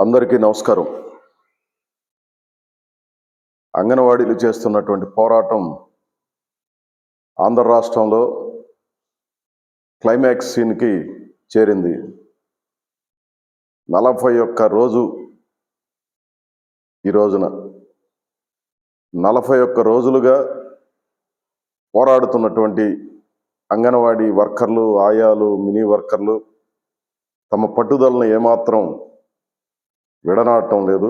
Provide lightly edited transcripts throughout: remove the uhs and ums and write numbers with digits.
అందరికీ నమస్కారం. అంగన్వాడీలు చేస్తున్నటువంటి పోరాటం ఆంధ్ర రాష్ట్రంలో క్లైమాక్స్ సీన్కి చేరింది. 41 రోజు ఈ రోజున 41 రోజులుగా పోరాడుతున్నటువంటి అంగన్వాడీ వర్కర్లు, ఆయాలు, మినీ వర్కర్లు తమ పట్టుదలను ఏమాత్రం విడనాడటం లేదు.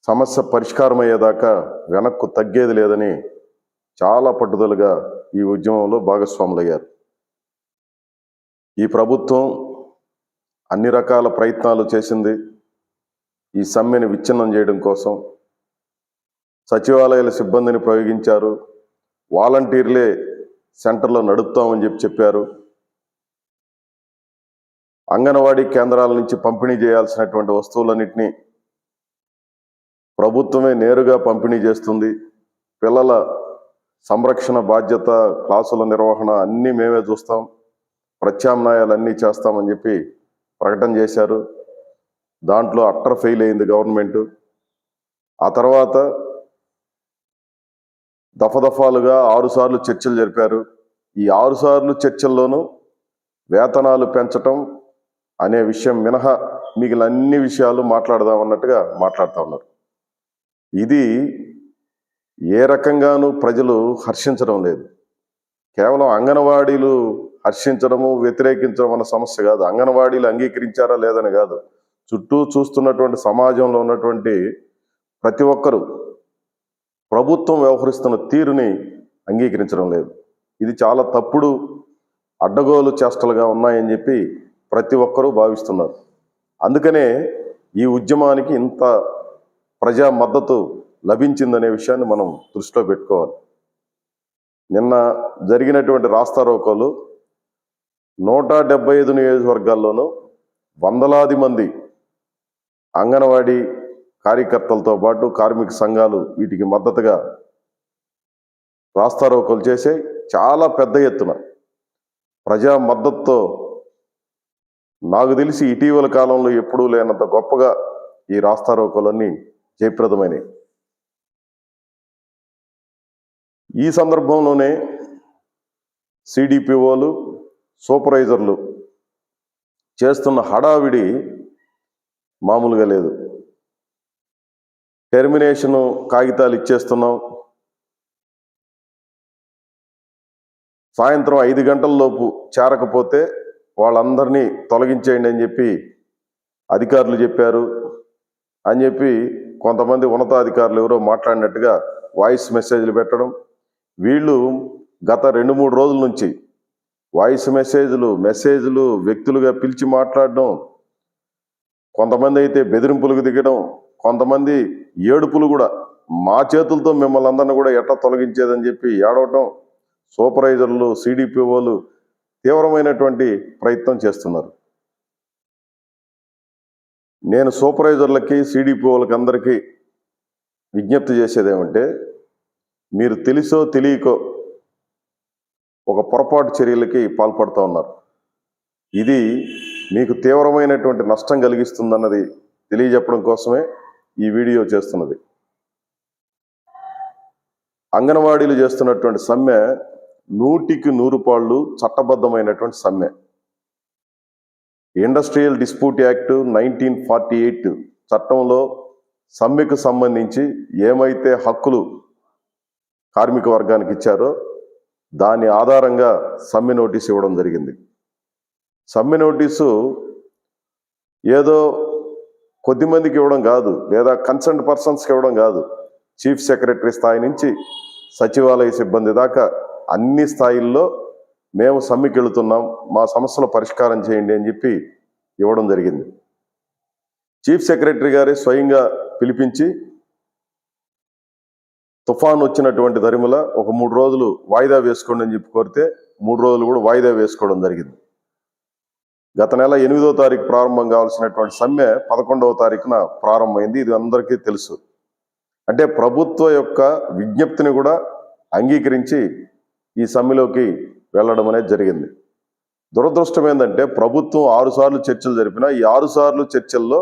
సమస్య పరిష్కారం అయ్యేదాకా వెనక్కు తగ్గేది లేదని చాలా పట్టుదలగా ఈ ఉద్యమంలో భాగస్వాములయ్యారు. ఈ ప్రభుత్వం అన్ని రకాల ప్రయత్నాలు చేసింది ఈ సమ్మెని విచ్ఛిన్నం చేయడం కోసం. సచివాలయాల సిబ్బందిని ప్రయోగించారు, వాలంటీర్లే సెంటర్లో నడుపుతామని చెప్పారు. అంగన్వాడీ కేంద్రాల నుంచి పంపిణీ చేయాల్సినటువంటి వస్తువులన్నింటినీ ప్రభుత్వమే నేరుగా పంపిణీ చేస్తుంది. పిల్లల సంరక్షణ బాధ్యత, క్లాసుల నిర్వహణ అన్నీ మేమే చూస్తాం, ప్రత్యామ్నాయాలన్నీ చేస్తామని చెప్పి ప్రకటన చేశారు. దాంట్లో అట్టర్ ఫెయిల్ అయింది గవర్నమెంట్. ఆ తర్వాత దఫదఫాలుగా 6 సార్లు చర్చలు జరిపారు. ఈ 6 సార్లు చర్చల్లోనూ వేతనాలు పెంచటం అనే విషయం మినహా మిగిలిన అన్ని విషయాలు మాట్లాడదామన్నట్టుగా మాట్లాడుతూ ఉన్నారు. ఇది ఏ రకంగానూ ప్రజలు హర్షించడం లేదు. కేవలం అంగన్వాడీలు హర్షించడము, వ్యతిరేకించడం అన్న సమస్య కాదు. అంగన్వాడీలు అంగీకరించారా లేదని కాదు, చుట్టూ చూస్తున్నటువంటి సమాజంలో ఉన్నటువంటి ప్రతి ఒక్కరూ ప్రభుత్వం వ్యవహరిస్తున్న తీరుని అంగీకరించడం లేదు. ఇది చాలా తప్పుడు, అడ్డగోలు చేష్టలుగా ఉన్నాయని చెప్పి ప్రతి ఒక్కరూ భావిస్తున్నారు. అందుకనే ఈ ఉద్యమానికి ఇంత ప్రజా మద్దతు లభించిందనే విషయాన్ని మనం దృష్టిలో పెట్టుకోవాలి. నిన్న జరిగినటువంటి రాస్తారోకోలు 175 నియోజకవర్గాల్లోనూ వందలాది మంది అంగన్వాడీ కార్యకర్తలతో పాటు కార్మిక సంఘాలు వీటికి మద్దతుగా రాస్తారోకోలు చేసే చాలా పెద్ద ఎత్తున ప్రజా మద్దతుతో నాకు తెలిసి ఇటీవల కాలంలో ఎప్పుడూ లేనంత గొప్పగా ఈ రాస్తారోకోలన్నీ జయప్రదమైనవి. ఈ సందర్భంలోనే సిడిపిఓలు, సూపర్వైజర్లు చేస్తున్న హడావిడి మామూలుగా లేదు. టెర్మినేషను కాగితాలు ఇచ్చేస్తున్నాం, సాయంత్రం 5 గంటలలోపు చేరకపోతే వాళ్ళందరినీ తొలగించేయండి అని చెప్పి అధికారులు చెప్పారు అని చెప్పి కొంతమంది ఉన్నతాధికారులు ఎవరో మాట్లాడినట్టుగా వాయిస్ మెసేజ్లు పెట్టడం. వీళ్ళు గత 2-3 రోజుల నుంచి వాయిస్ మెసేజ్లు వ్యక్తులుగా పిలిచి మాట్లాడడం, కొంతమంది అయితే బెదిరింపులకు దిగడం, కొంతమంది ఏడుపులు కూడా, మా చేతులతో మిమ్మల్ని అందరినీ కూడా ఎట్లా తొలగించేదని చెప్పి ఏడవటం. సూపర్వైజర్లు, సిడిపిఓలు తీవ్రమైనటువంటి ప్రయత్నం చేస్తున్నారు. నేను సూపర్వైజర్లకి, సిడిపిఓలకి అందరికీ విజ్ఞప్తి చేసేది ఏమంటే, మీరు తెలుసో తెలియకో ఒక పొరపాటు చర్యలకి పాల్పడుతూ ఉన్నారు. ఇది మీకు తీవ్రమైనటువంటి నష్టం కలిగిస్తుందన్నది తెలియజెప్పడం కోసమే ఈ వీడియో చేస్తున్నది. అంగన్వాడీలు చేస్తున్నటువంటి సమ్మె 100కి 100 పాళ్ళు చట్టబద్ధమైనటువంటి సమ్మె. ఇండస్ట్రియల్ డిస్ప్యూట్ యాక్ట్ 1948 చట్టంలో సమ్మెకు సంబంధించి ఏమైతే హక్కులు కార్మిక వర్గానికి ఇచ్చారో దాని ఆధారంగా సమ్మె నోటీసు ఇవ్వడం జరిగింది. సమ్మె నోటీసు ఏదో కొద్దిమందికి ఇవ్వడం కాదు, లేదా కన్సర్న్ పర్సన్స్కి ఇవ్వడం కాదు. చీఫ్ సెక్రటరీ స్థాయి నుంచి సచివాలయ సిబ్బంది దాకా అన్ని స్థాయిల్లో మేము సమ్మెకి వెళుతున్నాం, మా సమస్యలు పరిష్కారం చేయండి అని చెప్పి ఇవ్వడం జరిగింది. చీఫ్ సెక్రటరీ గారే స్వయంగా పిలిపించి తుఫాన్ వచ్చినటువంటి దరిమిల ఒక 3 రోజులు వాయిదా వేసుకోండి అని చెప్పి కోరితే 3 రోజులు కూడా వాయిదా వేసుకోవడం జరిగింది. గత నెల 8వ తారీఖు ప్రారంభం కావాల్సినటువంటి సమ్మె 11వ తారీఖున ప్రారంభమైంది. ఇది అందరికీ తెలుసు. అంటే ప్రభుత్వ యొక్క విజ్ఞప్తిని కూడా అంగీకరించి ఈ సమ్మెలోకి వెళ్ళడం అనేది జరిగింది. దురదృష్టం ఏంటంటే ప్రభుత్వం 6 సార్లు చర్చలు జరిపినా ఈ 6 సార్లు చర్చల్లో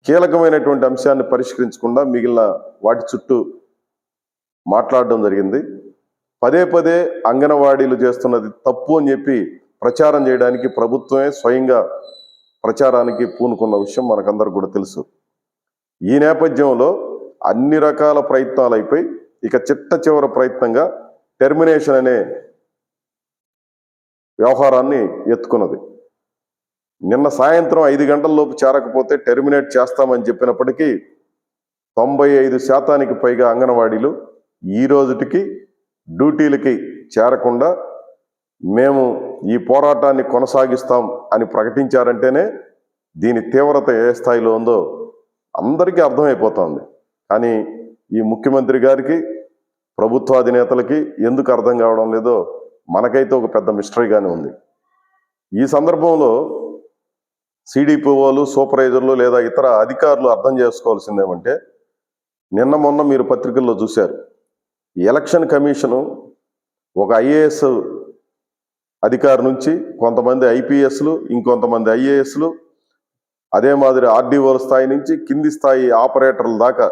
కీలకమైనటువంటి అంశాన్ని పరిష్కరించకుండా మిగిలిన వాటి చుట్టూ మాట్లాడడం జరిగింది. పదే పదే అంగన్వాడీలు చేస్తున్నది తప్పు అని చెప్పి ప్రచారం చేయడానికి ప్రభుత్వమే స్వయంగా ప్రచారానికి పూనుకున్న విషయం మనకందరికి కూడా తెలుసు. ఈ నేపథ్యంలో అన్ని రకాల ప్రయత్నాలు అయిపోయి ఇక చిట్ట ప్రయత్నంగా టెర్మినేషన్ అనే వ్యవహారాన్ని ఎత్తుకున్నది. నిన్న సాయంత్రం 5 గంటలలోపు చేరకపోతే టెర్మినేట్ చేస్తామని చెప్పినప్పటికీ 95% పైగా అంగన్వాడీలు ఈ రోజుటికి డ్యూటీలకి చేరకుండా మేము ఈ పోరాటాన్ని కొనసాగిస్తాం అని ప్రకటించారంటేనే దీని తీవ్రత ఏ స్థాయిలో ఉందో అందరికీ అర్థమైపోతుంది. కానీ ఈ ముఖ్యమంత్రి గారికి, ప్రభుత్వాధినేతలకి ఎందుకు అర్థం కావడం లేదో మనకైతే ఒక పెద్ద మిస్టరీగానే ఉంది. ఈ సందర్భంలో సిడిపిఓలు, సూపర్వైజర్లు లేదా ఇతర అధికారులు అర్థం చేసుకోవాల్సిందేమంటే, నిన్న మొన్న మీరు పత్రికల్లో చూశారు, ఎలక్షన్ కమిషను ఒక ఐఏఎస్ అధికారి నుంచి కొంతమంది ఐపీఎస్లు, ఇంకొంతమంది ఐఏఎస్లు, అదే మాదిరి ఆర్డీఓల స్థాయి నుంచి కింది స్థాయి ఆపరేటర్ల దాకా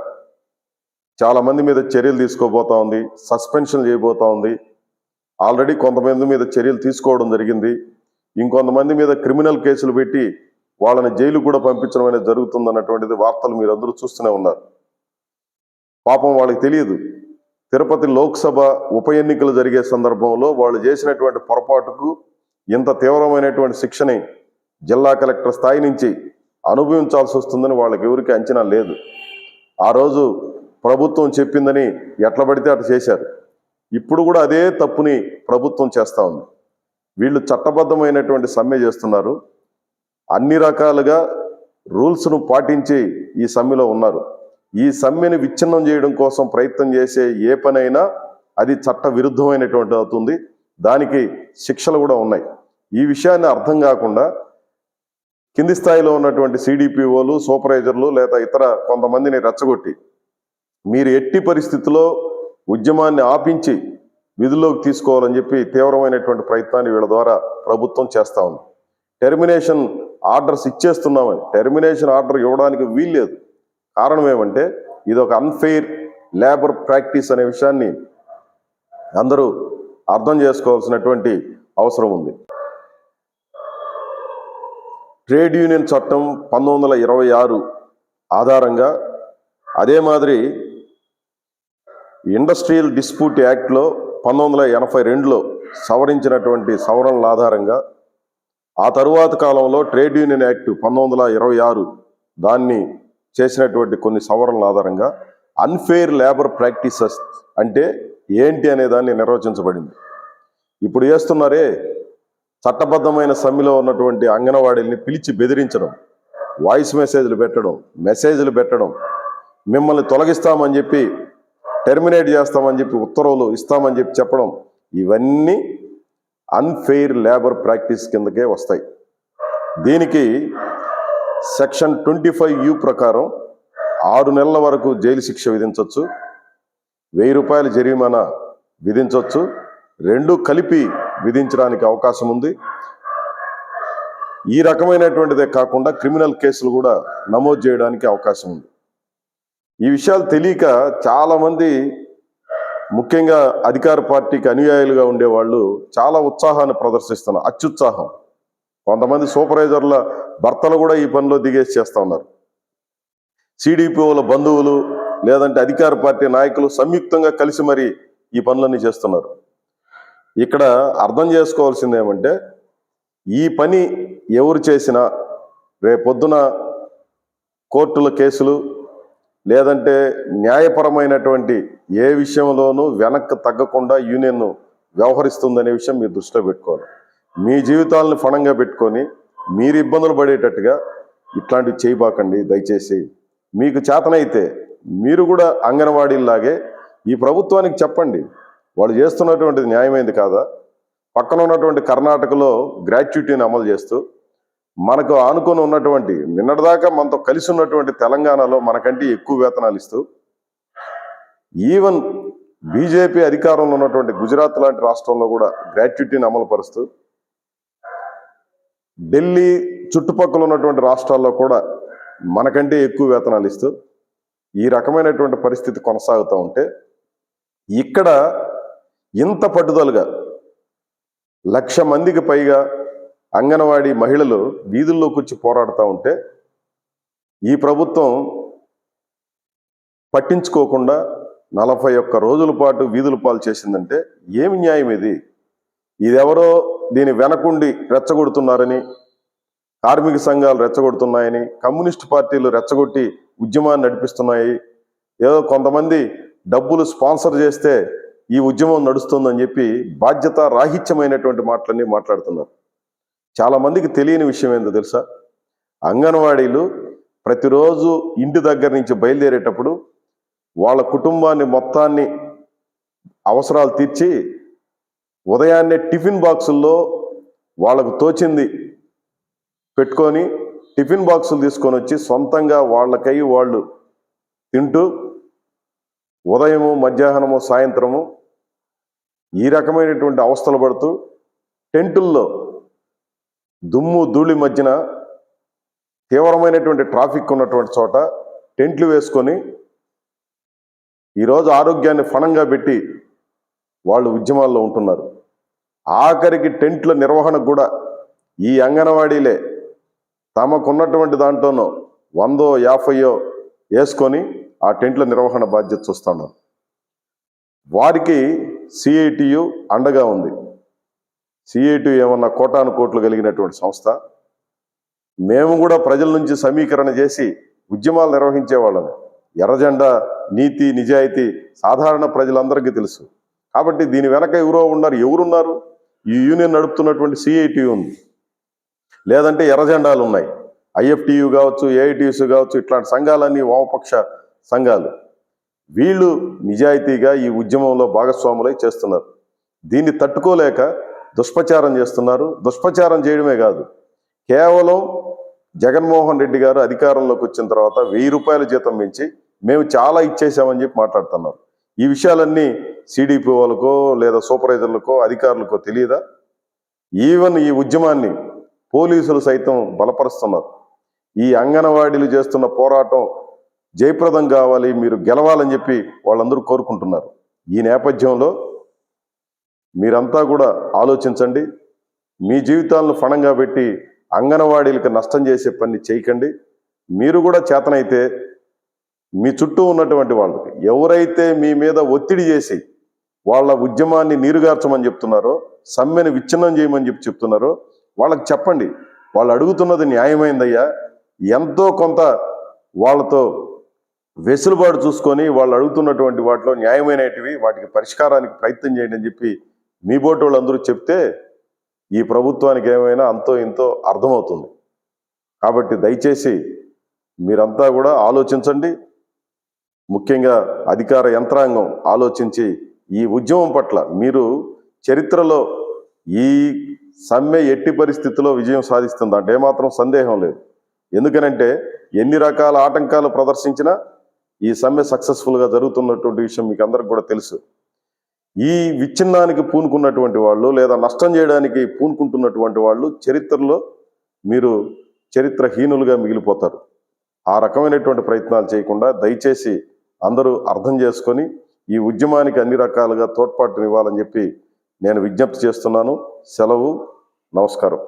చాలా మంది మీద చర్యలు తీసుకోబోతా ఉంది, సస్పెన్షన్ చేయబోతా ఉంది. ఆల్రెడీ కొంతమంది మీద చర్యలు తీసుకోవడం జరిగింది. ఇంకొంతమంది మీద క్రిమినల్ కేసులు పెట్టి వాళ్ళని జైలు కూడా పంపించడం అనేది జరుగుతుందన్నటువంటిది వార్తలు మీరు అందరూ చూస్తూనే ఉన్నారు. పాపం వాళ్ళకి తెలియదు, తిరుపతి లోక్సభ ఉప ఎన్నికలు జరిగే సందర్భంలో వాళ్ళు చేసినటువంటి పొరపాటుకు ఇంత తీవ్రమైనటువంటి శిక్షని జిల్లా కలెక్టర్ స్థాయి నుంచి అనుభవించాల్సి వస్తుందని వాళ్ళకి ఎవరికి అంచనా లేదు. ఆ రోజు ప్రభుత్వం చెప్పిందని ఎట్లా పడితే అట్లా చేశారు. ఇప్పుడు కూడా అదే తప్పుని ప్రభుత్వం చేస్తూ ఉంది. వీళ్ళు చట్టబద్ధమైనటువంటి సమ్మె చేస్తున్నారు, అన్ని రకాలుగా రూల్స్ను పాటించి ఈ సమ్మెలో ఉన్నారు. ఈ సమ్మెని విచ్ఛిన్నం చేయడం కోసం ప్రయత్నం చేసే ఏ పనైనా అది చట్ట విరుద్ధమైనటువంటి అవుతుంది, దానికి శిక్షలు కూడా ఉన్నాయి. ఈ విషయాన్ని అర్థం కాకుండా కింది స్థాయిలో ఉన్నటువంటి సిడిపిఓలు, సూపర్వైజర్లు లేదా ఇతర కొంతమందిని రెచ్చగొట్టి మీరు ఎట్టి పరిస్థితుల్లో ఉద్యమాన్ని ఆపించి విధుల్లోకి తీసుకోవాలని చెప్పి తీవ్రమైనటువంటి ప్రయత్నాన్ని వీళ్ళ ద్వారా ప్రభుత్వం చేస్తూ ఉంది. టెర్మినేషన్ ఆర్డర్స్ ఇచ్చేస్తున్నామని, టెర్మినేషన్ ఆర్డర్ ఇవ్వడానికి వీల్లేదు. కారణం ఏమంటే ఇది ఒక అన్ఫెయిర్ లేబర్ ప్రాక్టీస్ అనే విషయాన్ని అందరూ అర్థం చేసుకోవాల్సినటువంటి అవసరం ఉంది. ట్రేడ్ యూనియన్ చట్టం 1926 ఆధారంగా, అదే మాదిరి ఇండస్ట్రియల్ డిస్ప్యూట్ యాక్ట్లో 1982లో సవరించినటువంటి సవరణల ఆధారంగా, ఆ తరువాత కాలంలో ట్రేడ్ యూనియన్ యాక్ట్ 1926 దాన్ని చేసినటువంటి కొన్ని సవరణల ఆధారంగా అన్ఫెయిర్ లేబర్ ప్రాక్టీసెస్ అంటే ఏంటి అనే దాన్ని నిర్వచించబడింది. ఇప్పుడు చేస్తున్నారే, చట్టబద్ధమైన సమ్మెలో ఉన్నటువంటి అంగన్వాడీల్ని పిలిచి బెదిరించడం, వాయిస్ మెసేజ్లు పెట్టడం, మిమ్మల్ని తొలగిస్తామని చెప్పి, టెర్మినేట్ చేస్తామని చెప్పి, ఉత్తర్వులు ఇస్తామని చెప్పి చెప్పడం, ఇవన్నీ అన్ఫెయిర్ లేబర్ ప్రాక్టీస్ కిందకే వస్తాయి. దీనికి సెక్షన్ 25U ప్రకారం 6 నెలల వరకు జైలు శిక్ష విధించవచ్చు, 1000 రూపాయల జరిమానా విధించవచ్చు, రెండు కలిపి విధించడానికి అవకాశం ఉంది. ఈ రకమైనటువంటిదే కాకుండా క్రిమినల్ కేసులు కూడా నమోదు చేయడానికి అవకాశం ఉంది. ఈ విషయాలు తెలియక చాలామంది, ముఖ్యంగా అధికార పార్టీకి అనుయాయులుగా ఉండేవాళ్ళు చాలా ఉత్సాహాన్ని ప్రదర్శిస్తున్నారు, అత్యుత్సాహం. కొంతమంది సూపర్వైజర్ల భర్తలు కూడా ఈ పనిలో దిగేసి చేస్తూ ఉన్నారు. సిడిపిఓల బంధువులు లేదంటే అధికార పార్టీ నాయకులు సంయుక్తంగా కలిసి మరి ఈ పనులన్నీ చేస్తున్నారు. ఇక్కడ అర్థం చేసుకోవాల్సింది ఏమంటే, ఈ పని ఎవరు చేసినా రేపొద్దున కోర్టుల కేసులు లేదంటే న్యాయపరమైనటువంటి ఏ విషయంలోనూ వెనక్కి తగ్గకుండా యూనియన్ వ్యవహరిస్తుందనే విషయం మీరు దృష్టిలో పెట్టుకోవాలి. మీ జీవితాలను ఫణంగా పెట్టుకొని మీరు ఇబ్బందులు పడేటట్టుగా ఇట్లాంటివి చేయబాకండి దయచేసి. మీకు చేతనైతే మీరు కూడా అంగన్వాడీలాగే ఈ ప్రభుత్వానికి చెప్పండి, వాళ్ళు చేస్తున్నటువంటిది న్యాయమైంది కాదా. పక్కన ఉన్నటువంటి కర్ణాటకలో గ్రాట్యుటీని అమలు చేస్తూ, మనకు ఆనుకొని ఉన్నటువంటి నిన్నటిదాకా మనతో కలిసి ఉన్నటువంటి తెలంగాణలో మనకంటే ఎక్కువ వేతనాలు ఇస్తూ, ఈవెన్ బీజేపీ అధికారంలో ఉన్నటువంటి గుజరాత్ లాంటి రాష్ట్రంలో కూడా గ్రాట్యుటీని అమలు పరుస్తూ, ఢిల్లీ చుట్టుపక్కల ఉన్నటువంటి రాష్ట్రాల్లో కూడా మనకంటే ఎక్కువ వేతనాలు ఇస్తూ ఈ రకమైనటువంటి పరిస్థితి కొనసాగుతూ ఉంటే ఇక్కడ ఇంత పట్టుదలగా 1,00,000 మందికి పైగా అంగన్వాడీ మహిళలు వీధుల్లోకి వచ్చి పోరాడుతూ ఉంటే ఈ ప్రభుత్వం పట్టించుకోకుండా 41 రోజుల పాటు వీధుల పాలు చేసిందంటే ఏమి న్యాయం ఇది? ఇదెవరో దీని వెనకుండి రెచ్చగొడుతున్నారని, కార్మిక సంఘాలు రెచ్చగొడుతున్నాయని, కమ్యూనిస్ట్ పార్టీలు రెచ్చగొట్టి ఉద్యమాన్ని నడిపిస్తున్నాయి, ఏదో కొంతమంది డబ్బులు స్పాన్సర్ చేస్తే ఈ ఉద్యమం నడుస్తుందని చెప్పి బాధ్యత రాహిత్యమైనటువంటి మాటలన్నీ మాట్లాడుతున్నారు. చాలా మందికి తెలియని విషయం ఏందో తెలుసా? అంగన్వాడీలు ప్రతిరోజు ఇంటి దగ్గర నుంచి బయలుదేరేటప్పుడు వాళ్ళ కుటుంబాన్ని మొత్తాన్ని అవసరాలు తీర్చి ఉదయాన్నే టిఫిన్ బాక్సుల్లో వాళ్ళకు తోచింది పెట్టుకొని టిఫిన్ బాక్సులు తీసుకొని వచ్చి సొంతంగా వాళ్ళకై వాళ్ళు తింటూ ఉదయము, మధ్యాహ్నము, సాయంత్రము ఈ రకమైనటువంటి అవస్థలు పడుతూ టెంటుల్లో దుమ్ము ధూళి మధ్యన తీవ్రమైనటువంటి ట్రాఫిక్ ఉన్నటువంటి చోట టెంట్లు వేసుకొని ఈరోజు ఆరోగ్యాన్ని ఫణంగా పెట్టి వాళ్ళు ఉద్యమాల్లో ఉంటున్నారు. ఆఖరికి టెంట్ల నిర్వహణకు కూడా ఈ అంగన్వాడీలే తమకున్నటువంటి దాంట్లోనూ 100-50 వేసుకొని ఆ టెంట్ల నిర్వహణ బాధ్యత చూస్తున్నారు. వారికి సిఐటియు అండగా ఉంది. సిఐటియు ఏమన్నా కోటాను కోట్లు కలిగినటువంటి సంస్థ? మేము కూడా ప్రజల నుంచి సమీకరణ చేసి ఉద్యమాలు నిర్వహించేవాళ్ళము. ఎర్రజెండా, నీతి, నిజాయితీ సాధారణ ప్రజలందరికీ తెలుసు. కాబట్టి దీని వెనక ఎవరున్నారు? ఈ యూనియన్ నడుపుతున్నటువంటి సిఐటియు ఉంది, లేదంటే ఎర్రజెండాలు ఉన్నాయి. ఐఎఫ్టియు కావచ్చు, ఏఐటియుస్ కావచ్చు, ఇట్లాంటి సంఘాలన్నీ వామపక్ష సంఘాలు. వీళ్ళు నిజాయితీగా ఈ ఉద్యమంలో భాగస్వాములై చేస్తున్నారు. దీన్ని తట్టుకోలేక దుష్ప్రచారం చేస్తున్నారు. దుష్ప్రచారం చేయడమే కాదు, కేవలం జగన్మోహన్ రెడ్డి గారు అధికారంలోకి వచ్చిన తర్వాత 1000 రూపాయల జీతం పెంచి మేము చాలా ఇచ్చేసామని చెప్పి మాట్లాడుతున్నారు. ఈ విషయాలన్నీ సిడిపి వాళ్ళకో లేదా సూపర్వైజర్లకో అధికారులకో తెలియదా? ఈవెన్ ఈ ఉద్యమాన్ని పోలీసులు సైతం బలపరుస్తున్నారు. ఈ అంగన్వాడీలు చేస్తున్న పోరాటం జయప్రదం కావాలి, మీరు గెలవాలని చెప్పి వాళ్ళందరూ కోరుకుంటున్నారు. ఈ నేపథ్యంలో మీరంతా కూడా ఆలోచించండి. మీ జీవితాలను ఫణంగా పెట్టి అంగన్వాడీలకు నష్టం చేసే పని చేయకండి. మీరు కూడా చేతనైతే మీ చుట్టూ ఉన్నటువంటి వాళ్ళకి ఎవరైతే మీ మీద ఒత్తిడి చేసి వాళ్ళ ఉద్యమాన్ని నీరుగార్చమని చెప్తున్నారో, సమ్మెను విచ్ఛిన్నం చేయమని చెప్తున్నారో వాళ్ళకి చెప్పండి. వాళ్ళు అడుగుతున్నది న్యాయమైందయ్యా, ఎంతో కొంత వాళ్ళతో వెసులుబాటు చూసుకొని వాళ్ళు అడుగుతున్నటువంటి వాటిలో న్యాయమైనటివి వాటికి పరిష్కారానికి ప్రయత్నం చేయండి అని చెప్పి మీ బోటి వాళ్ళందరూ చెప్తే ఈ ప్రభుత్వానికి ఏమైనా అంతో ఇంతో అర్థమవుతుంది. కాబట్టి దయచేసి మీరంతా కూడా ఆలోచించండి. ముఖ్యంగా అధికార యంత్రాంగం ఆలోచించి ఈ ఉద్యమం పట్ల మీరు చరిత్రలో ఈ సమ్మె ఎట్టి పరిస్థితుల్లో విజయం సాధిస్తుంది అంటే ఏమాత్రం సందేహం లేదు. ఎందుకనంటే ఎన్ని రకాల ఆటంకాలు ప్రదర్శించినా ఈ సమ్మె సక్సెస్ఫుల్గా జరుగుతున్నటువంటి విషయం మీకు అందరికి కూడా తెలుసు. ఈ విచ్ఛిన్నానికి పూనుకున్నటువంటి వాళ్ళు లేదా నష్టం చేయడానికి పూనుకుంటున్నటువంటి వాళ్ళు చరిత్రలో మీరు చరిత్రహీనులుగా మిగిలిపోతారు. ఆ రకమైనటువంటి ప్రయత్నాలు చేయకుండా దయచేసి అందరూ అర్థం చేసుకొని ఈ ఉద్యమానికి అన్ని రకాలుగా తోడ్పాటునివ్వాలని చెప్పి నేను విజ్ఞప్తి చేస్తున్నాను. సెలవు. నమస్కారం.